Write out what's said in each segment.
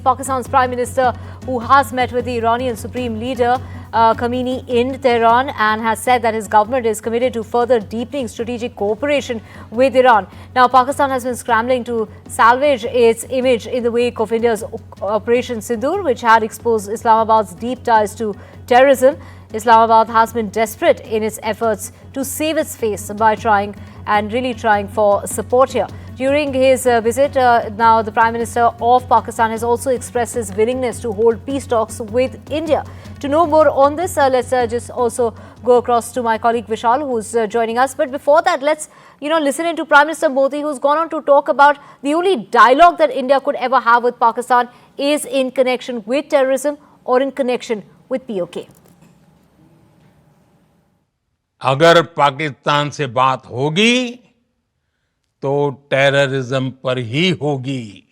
Pakistan's Prime Minister, who has met with the Iranian Supreme Leader Khamenei in Tehran and has said that his government is committed to further deepening strategic cooperation with Iran. Now, Pakistan has been scrambling to salvage its image in the wake of India's Operation Sindoor, which had exposed Islamabad's deep ties to terrorism. Islamabad has been desperate in its efforts to save its face by trying for support here. During his visit, now the Prime Minister of Pakistan has also expressed his willingness to hold peace talks with India. To know more on this, let's just also go across to my colleague Vishal, who's joining us. But before that, let's listen into Prime Minister Modi, who's gone on to talk about the only dialogue that India could ever have with Pakistan is in connection with terrorism or in connection with POK. अगर पाकिस्तान से बात होगी तो terrorism पर ही होगी।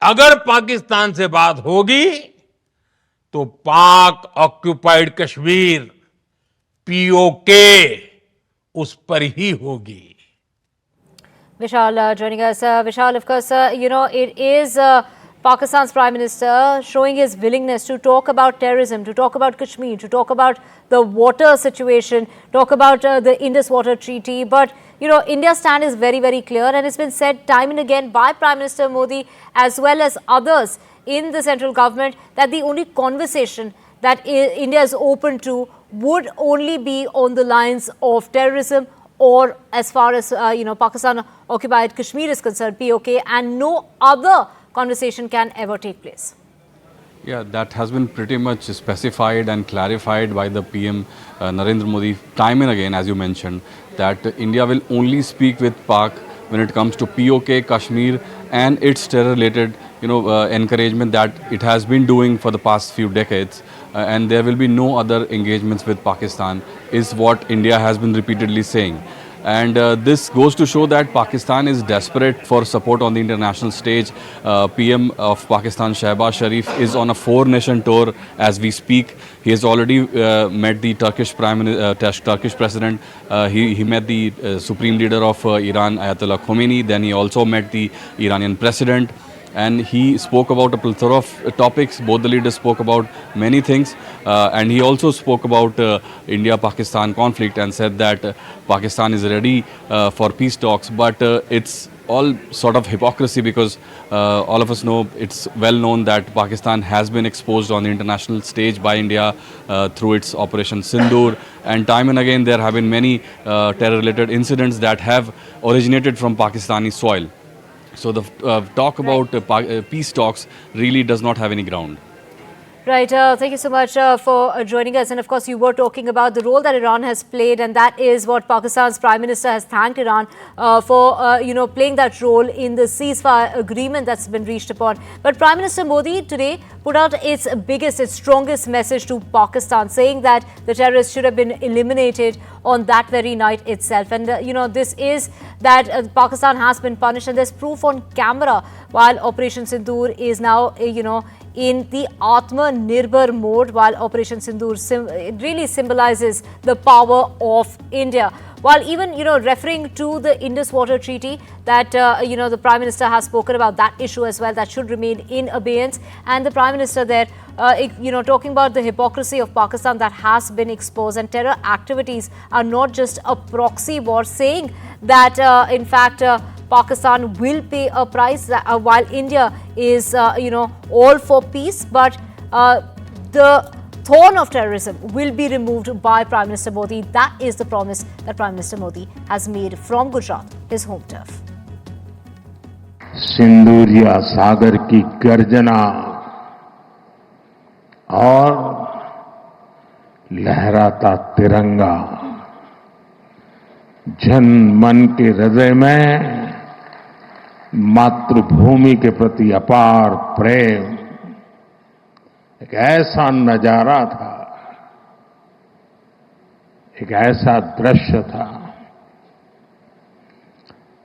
अगर पाकिस्तान से बात होगी तो पाक ऑक्युपाइड कश्मीर पीओके उस पर ही होगी। Vishal joining us. Vishal, of course, it is Pakistan's Prime Minister showing his willingness to talk about terrorism, to talk about Kashmir, to talk about the water situation, talk about the Indus Water Treaty. But, India's stand is very, very clear, and it's been said time and again by Prime Minister Modi as well as others in the central government that the only conversation that India is open to would only be on the lines of terrorism or as far as, Pakistan-Occupied Kashmir is concerned, POK, and no other conversation can ever take place. Yeah, that has been pretty much specified and clarified by the PM Narendra Modi time and again, as you mentioned, that India will only speak with Pak when it comes to POK, Kashmir and its terror-related, encouragement that it has been doing for the past few decades. And there will be no other engagements with Pakistan, is what India has been repeatedly saying. And this goes to show that Pakistan is desperate for support on the international stage. PM of Pakistan, Shehbaz Sharif, is on a 4-nation tour as we speak. He has already met the Turkish President. He met the Supreme Leader of Iran, Ayatollah Khamenei. Then he also met the Iranian President. And he spoke about a plethora of topics. Both the leaders spoke about many things. And he also spoke about India-Pakistan conflict and said that Pakistan is ready for peace talks. But it's all sort of hypocrisy because all of us know, it's well known that Pakistan has been exposed on the international stage by India through its Operation Sindoor. And time and again, there have been many terror-related incidents that have originated from Pakistani soil. So the talk about peace talks really does not have any ground. Right. Thank you so much for joining us. And of course, you were talking about the role that Iran has played, and that is what Pakistan's Prime Minister has thanked Iran for, playing that role in the ceasefire agreement that's been reached upon. But Prime Minister Modi today put out its strongest message to Pakistan, saying that the terrorists should have been eliminated on that very night itself. And, this is that Pakistan has been punished, and there's proof on camera while Operation Sindoor is now, in the Atma-Nirbhar mode, while Operation Sindoor really symbolizes the power of India. While even, referring to the Indus Water Treaty that, the Prime Minister has spoken about that issue as well, that should remain in abeyance. And the Prime Minister there, talking about the hypocrisy of Pakistan that has been exposed, and terror activities are not just a proxy war, saying that, in fact, Pakistan will pay a price while India is, all for peace. But the thorn of terrorism will be removed by Prime Minister Modi. That is the promise that Prime Minister Modi has made from Gujarat, his home turf. Sinduriya सागर की गर्जना और लहराता तिरंगा जन मन के हृदय में मातृभूमि के प्रति अपार प्रेम, एक ऐसा नजारा था, एक ऐसा दृश्य था।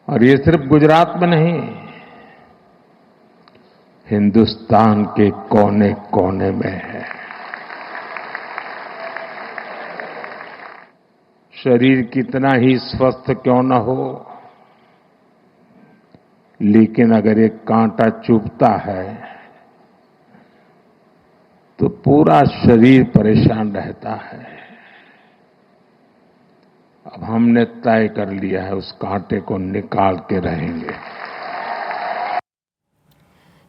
और ये सिर्फ गुजरात में नहीं, हिंदुस्तान के कोने कोने में है। शरीर कितना ही स्वस्थ क्यों न हो, लेकिन अगर एक कांटा चुभता है तो पूरा शरीर परेशान रहता है। अब हमने तय कर लिया है उस कांटे को निकाल के रहेंगे।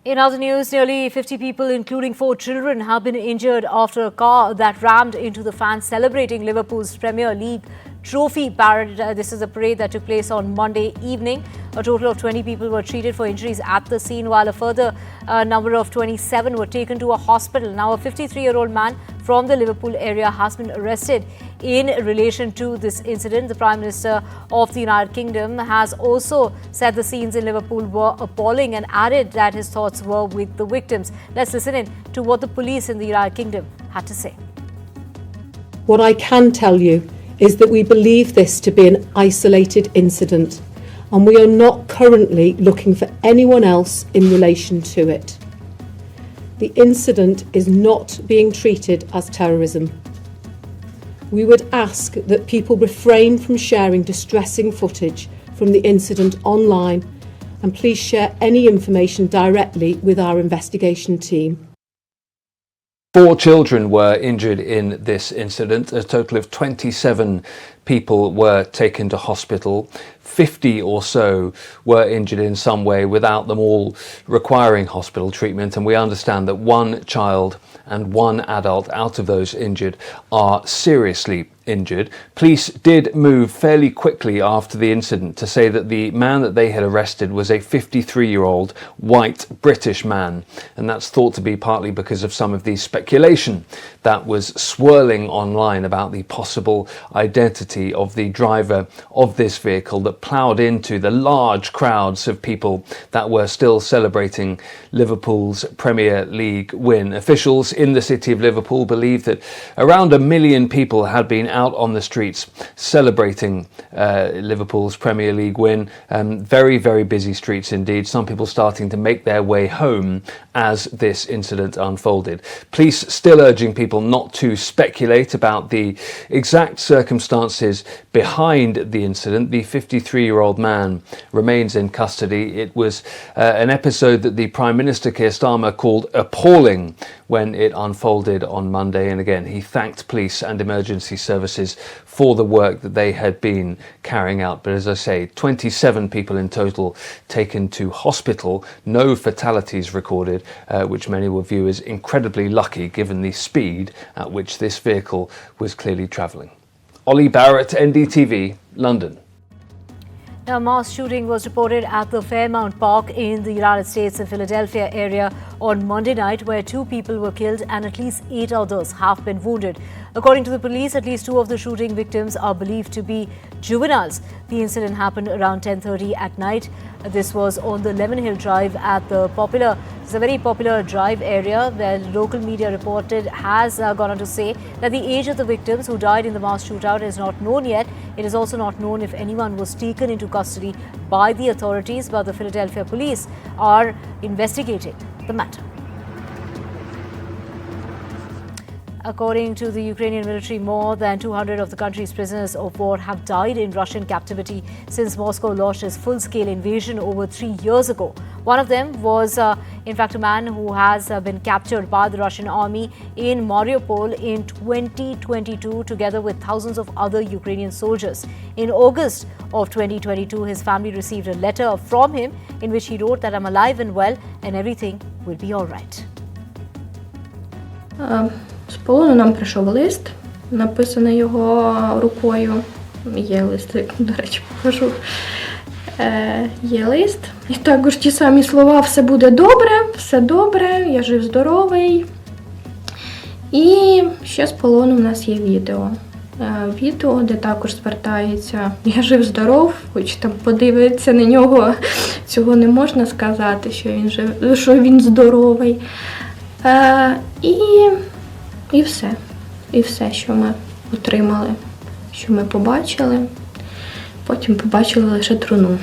In other news, nearly 50 people, including 4 children, have been injured after a car that rammed into the fans celebrating Liverpool's Premier League trophy parade. This is a parade that took place on Monday evening. A total of 20 people were treated for injuries at the scene, while a further number of 27 were taken to a hospital. Now, a 53-year-old man from the Liverpool area has been arrested in relation to this incident. The Prime Minister of the United Kingdom has also said the scenes in Liverpool were appalling and added that his thoughts were with the victims. Let's listen in to what the police in the United Kingdom had to say. What I can tell you is that we believe this to be an isolated incident, and we are not currently looking for anyone else in relation to it. The incident is not being treated as terrorism. We would ask that people refrain from sharing distressing footage from the incident online, and please share any information directly with our investigation team. 4 children were injured in this incident. A total of 27 people were taken to hospital. 50 or so were injured in some way, without them all requiring hospital treatment. And we understand that 1 child and 1 adult out of those injured are seriously injured. Police did move fairly quickly after the incident to say that the man that they had arrested was a 53-year-old white British man, and that's thought to be partly because of some of the speculation that was swirling online about the possible identity of the driver of this vehicle that ploughed into the large crowds of people that were still celebrating Liverpool's Premier League win. Officials in the city of Liverpool believe that around 1 million people had been out on the streets celebrating Liverpool's Premier League win. Very, very busy streets indeed. Some people starting to make their way home as this incident unfolded. Police still urging people not to speculate about the exact circumstances behind the incident. The 53-year-old man remains in custody. It was an episode that the Prime Minister Keir Starmer called appalling when it unfolded on Monday, and again he thanked police and emergency services for the work that they had been carrying out. But as I say, 27 people in total taken to hospital, no fatalities recorded, which many will view as incredibly lucky given the speed at which this vehicle was clearly travelling. Ollie Barrett, NDTV, London. A mass shooting was reported at the Fairmount Park in the United States and Philadelphia area on Monday night, where 2 people were killed and at least 8 others have been wounded. According to the police, at least 2 of the shooting victims are believed to be juveniles. The incident happened around 10:30 at night. This was on the Lemon Hill Drive at it's a very popular drive area, where local media reported has gone on to say that the age of the victims who died in the mass shootout is not known yet. It is also not known if anyone was taken into custody by the authorities, but the Philadelphia police are investigating the matter. According to the Ukrainian military, more than 200 of the country's prisoners of war have died in Russian captivity since Moscow launched its full-scale invasion over 3 years ago. One of them was, in fact, a man who has been captured by the Russian army in Mariupol in 2022, together with thousands of other Ukrainian soldiers. In August of 2022, his family received a letter from him in which he wrote that I'm alive and well and everything will be all right. З полону нам прийшов лист, написаний його рукою. Є лист, до речі, покажу. Є лист. І також ті самі слова «все буде добре», «все добре», «я жив-здоровий». І ще з полону в нас є відео. Відео, де також звертається «я жив-здоров», хоч там подивитися на нього, цього не можна сказати, що він здоровий. І все. І все, що ми отримали, що ми побачили. Потім побачили лише труну.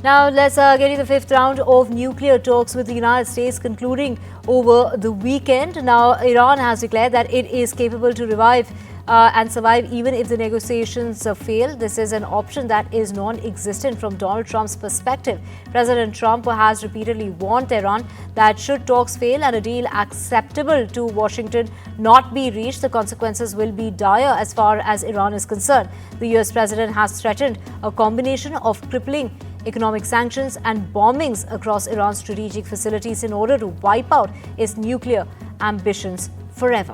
Now let's get to the 5th round of nuclear talks with the United States concluding over the weekend. Now Iran has declared that it is capable to revive and survive even if the negotiations fail. This is an option that is non-existent from Donald Trump's perspective. President Trump has repeatedly warned Tehran that should talks fail and a deal acceptable to Washington not be reached, the consequences will be dire as far as Iran is concerned. The US president has threatened a combination of crippling economic sanctions and bombings across Iran's strategic facilities in order to wipe out its nuclear ambitions forever.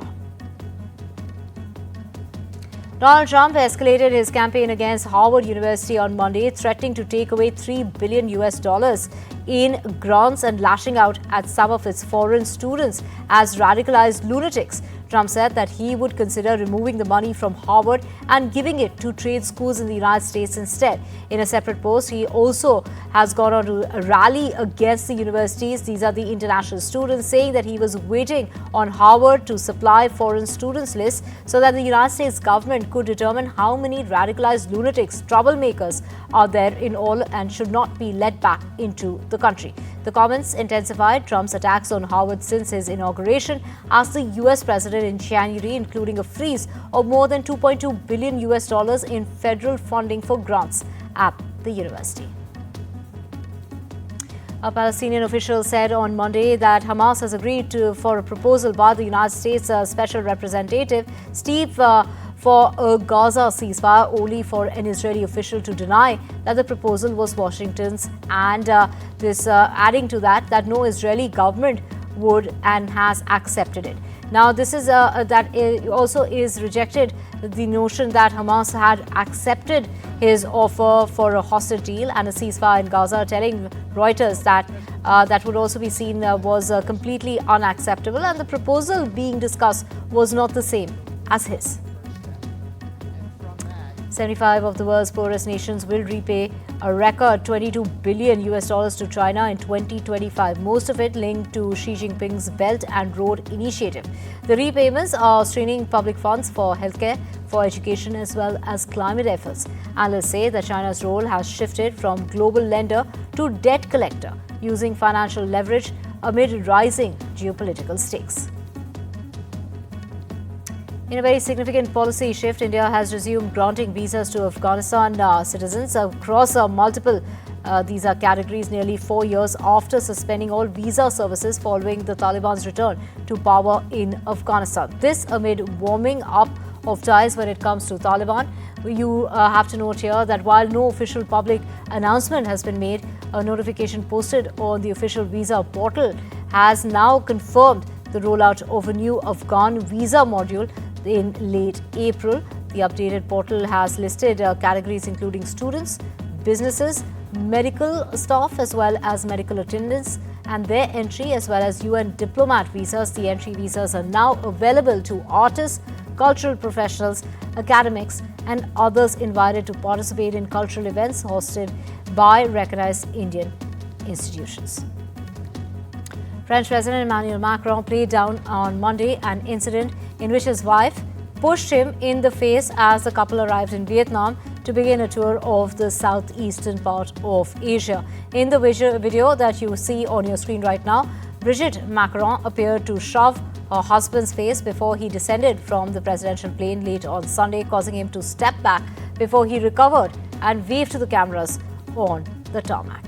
Donald Trump escalated his campaign against Harvard University on Monday, threatening to take away $3 billion in grants and lashing out at some of its foreign students as radicalized lunatics. Trump said that he would consider removing the money from Harvard and giving it to trade schools in the United States instead. In a separate post, he also has gone on to rally against the universities. These are the international students, saying that he was waiting on Harvard to supply foreign students lists so that the United States government could determine how many radicalized lunatics, troublemakers are there in all and should not be let back into the country. The comments intensified Trump's attacks on Harvard since his inauguration as the US president in January, including a freeze of more than $2.2 billion in federal funding for grants at the university. A Palestinian official said on Monday that Hamas has agreed for a proposal by the United States Special Representative Steve for a Gaza ceasefire, only for an Israeli official to deny that the proposal was Washington's, and adding to that no Israeli government would and has accepted it. Now, this is also is rejected the notion that Hamas had accepted his offer for a hostage deal and a ceasefire in Gaza, telling Reuters that that would also be seen was completely unacceptable, and the proposal being discussed was not the same as his. 75 of the world's poorest nations will repay a record $22 billion to China in 2025, most of it linked to Xi Jinping's Belt and Road Initiative. The repayments are straining public funds for healthcare, for education as well as climate efforts. Analysts say that China's role has shifted from global lender to debt collector, using financial leverage amid rising geopolitical stakes. In a very significant policy shift, India has resumed granting visas to Afghanistan citizens across multiple visa categories nearly 4 years after suspending all visa services following the Taliban's return to power in Afghanistan. This amid warming up of ties when it comes to Taliban. You have to note here that while no official public announcement has been made, a notification posted on the official visa portal has now confirmed the rollout of a new Afghan visa module in late April. The updated portal has listed categories including students, businesses, medical staff as well as medical attendants and their entry, as well as UN diplomat visas. The entry visas are now available to artists, cultural professionals, academics and others invited to participate in cultural events hosted by recognized Indian institutions. French President Emmanuel Macron played down on Monday an incident in which his wife pushed him in the face as the couple arrived in Vietnam to begin a tour of the southeastern part of Asia. In the video that you see on your screen right now, Brigitte Macron appeared to shove her husband's face before he descended from the presidential plane late on Sunday, causing him to step back before he recovered and waved to the cameras on the tarmac.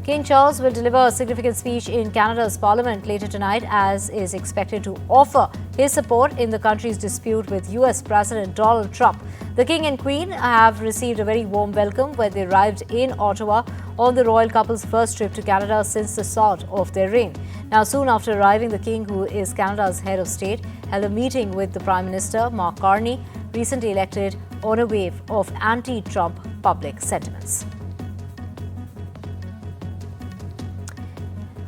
King Charles will deliver a significant speech in Canada's parliament later tonight, as is expected to offer his support in the country's dispute with US President Donald Trump. The King and Queen have received a very warm welcome when they arrived in Ottawa on the royal couple's first trip to Canada since the start of their reign. Now, soon after arriving, the King, who is Canada's head of state, held a meeting with the Prime Minister, Mark Carney, recently elected, on a wave of anti-Trump public sentiments.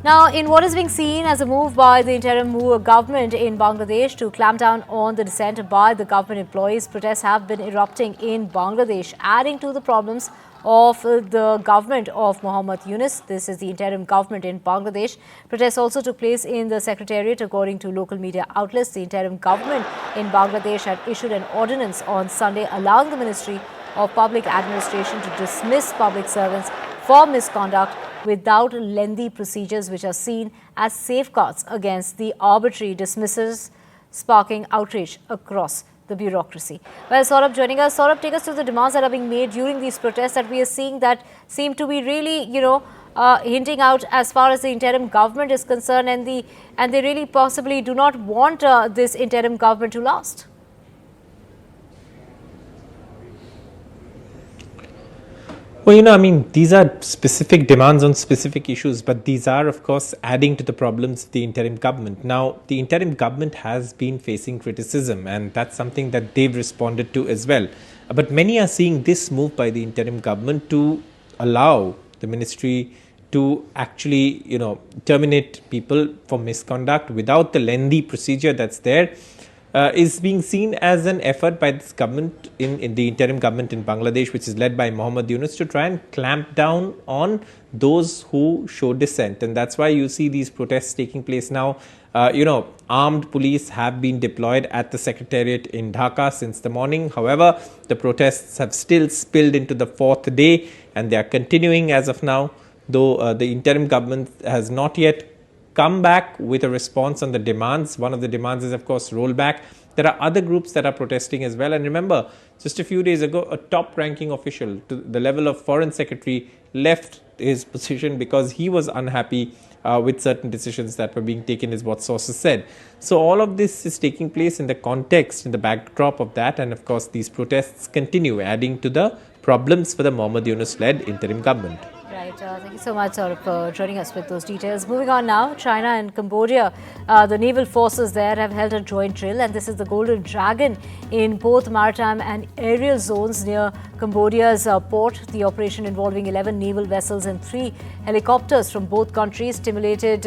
Now, in what is being seen as a move by the interim government in Bangladesh to clamp down on the dissent by the government employees, protests have been erupting in Bangladesh, adding to the problems of the government of Muhammad Yunus. This is the interim government in Bangladesh. Protests also took place in the secretariat, according to local media outlets. The interim government in Bangladesh had issued an ordinance on Sunday allowing the Ministry of Public Administration to dismiss public servants for misconduct without lengthy procedures, which are seen as safeguards against the arbitrary dismissals sparking outrage across the bureaucracy. Well, Saurabh joining us. Saurabh, take us through the demands that are being made during these protests that we are seeing that seem to be really, hinting out as far as the interim government is concerned, and they really possibly do not want this interim government to last. Well, these are specific demands on specific issues, but these are, of course, adding to the problems of the interim government. Now, the interim government has been facing criticism, and that's something that they've responded to as well. But many are seeing this move by the interim government to allow the ministry to actually, terminate people for misconduct without the lengthy procedure that's there. Is being seen as an effort by this government in the interim government in Bangladesh, which is led by Mohammad Yunus, to try and clamp down on those who show dissent. And that's why you see these protests taking place now. Armed police have been deployed at the secretariat in Dhaka since the morning. However, the protests have still spilled into the fourth day, and they are continuing as of now, though the interim government has not yet come back with a response on the demands. One of the demands is, of course, rollback. There are other groups that are protesting as well. And remember, just a few days ago, a top-ranking official to the level of foreign secretary left his position because he was unhappy with certain decisions that were being taken, is what sources said. So all of this is taking place in the context, in the backdrop of that. And of course, these protests continue, adding to the problems for the Mohammad Yunus-led interim government. Right. Thank you so much, Saurabh, for joining us with those details. Moving on now, China and Cambodia. The naval forces there have held a joint drill, and this is the Golden Dragon in both maritime and aerial zones near Cambodia's port. The operation, involving 11 naval vessels and 3 helicopters from both countries, stimulated.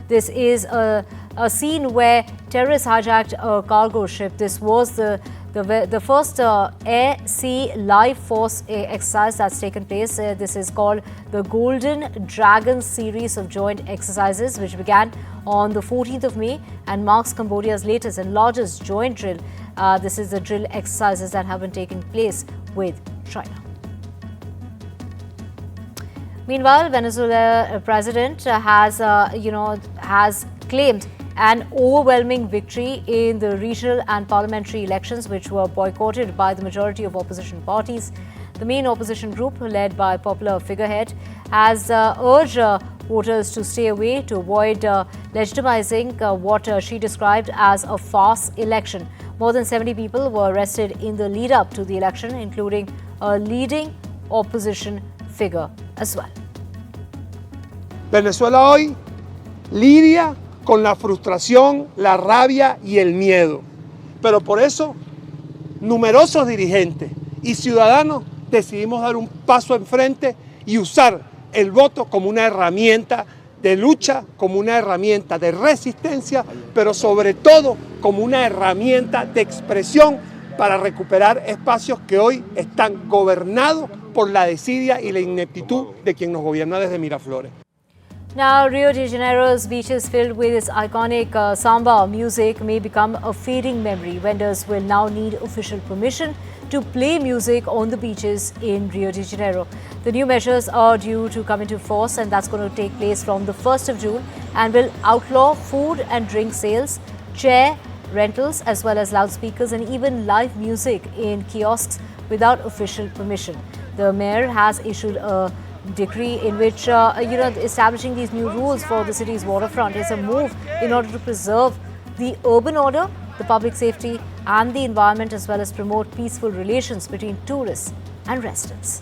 This is a scene where terrorists hijacked a cargo ship. This was the first air-sea life force exercise that's taken place. This is called the Golden Dragon series of joint exercises, which began on the 14th of May and marks Cambodia's latest and largest joint drill. This is the drill exercises that have been taking place with China. Meanwhile, Venezuela president has claimed an overwhelming victory in the regional and parliamentary elections, which were boycotted by the majority of opposition parties. The main opposition group, led by popular figurehead, has urged voters to stay away to avoid legitimizing what she described as a farce election. More than 70 people were arrested in the lead-up to the election, including a leading opposition figure as well. Venezuela hoy lidia con la frustración, la rabia y el miedo. Pero por eso, numerosos dirigentes y ciudadanos decidimos dar un paso enfrente y usar el voto como una herramienta de lucha, como una herramienta de resistencia, pero sobre todo como una herramienta de expresión para recuperar espacios que hoy están gobernados por la desidia y la ineptitud de quien nos gobierna desde Miraflores. Now, Rio de Janeiro's beaches, filled with its iconic samba music, may become a fading memory. Vendors will now need official permission to play music on the beaches in Rio de Janeiro. The new measures are due to come into force, and that's going to take place from the 1st of June, and will outlaw food and drink sales, chair rentals, as well as loudspeakers and even live music in kiosks without official permission. The mayor has issued a decree in which, establishing these new rules for the city's waterfront is a move in order to preserve the urban order, the public safety and the environment, as well as promote peaceful relations between tourists and residents.